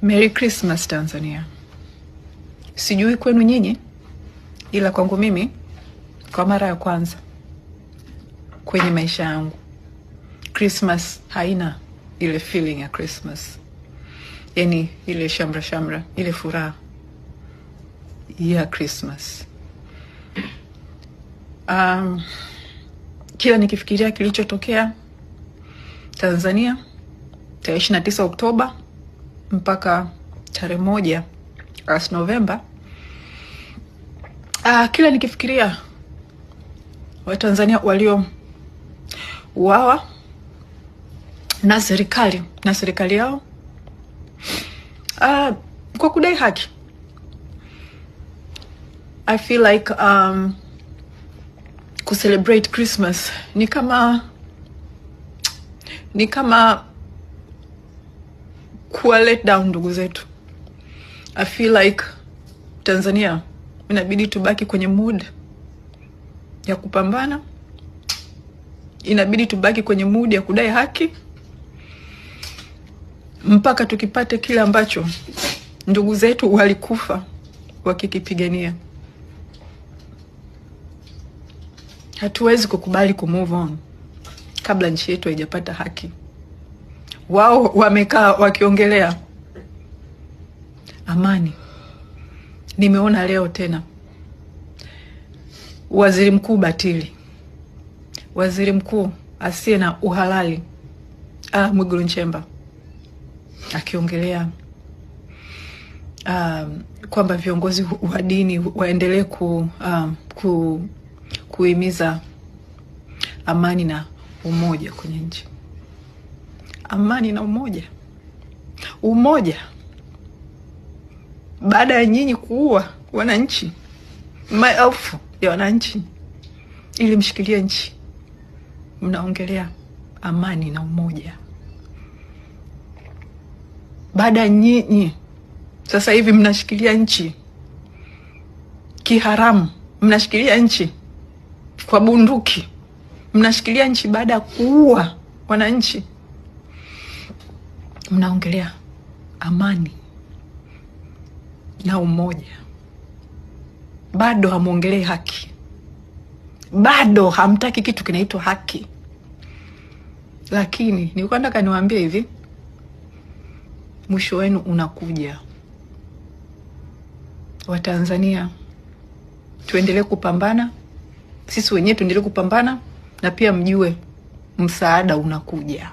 Merry Christmas Tanzania. Sijui kwenu nyinyi, ila kwangu mimi kwa mara ya kwanza kwenye maisha yangu Christmas haina ile feeling ya Christmas. Yani ile shamra shamra, ile furaha ya Christmas. Kila nikifikiria kilichotokea Tanzania tarehe 29 Oktoba mpaka tarehe 1 Novemba, kila nikifikiria Watanzania walio uawa na serikali yao kwa kudai haki, I feel like ku celebrate Christmas ni kama kuwa let down ndugu zetu. I feel like Tanzania inabidi tubaki kwenye mood ya kupambana, inabidi tubaki kwenye mood ya kudai haki mpaka tukipate kile ambacho ndugu zetu walikufa wakikipigania. Hatuwezi kukubali ku move on kabla nchi yetu haijapata haki. Wao wamekaa wakiongelea amani. Nimeona leo tena waziri mkuu batili, waziri mkuu asiye na uhalali, Mwigulu Nchemba akiongelea kwamba viongozi wa dini waendelee kuhimiza amani na umoja kwenye nchi. Amani na umoja baada ya nyinyi kuua wananchi, maelfu ya wananchi ili mshikilie nchi, mnaongelea amani na umoja. Baada ya nyinyi sasa hivi mnashikilia nchi kiharamu, mnashikilia nchi kwa bunduki, mnashikilia nchi baada ya kuua wananchi, mnaongelea amani na umoja. Bado hamuongelei haki, bado hamtaki kitu kinaitwa haki. Lakini nilikuwa nataka niwaambie hivi, mwisho wenu unakuja. Watanzania tuendelee kupambana, sisi wenyewe tuendelee kupambana, na pia mjue msaada unakuja.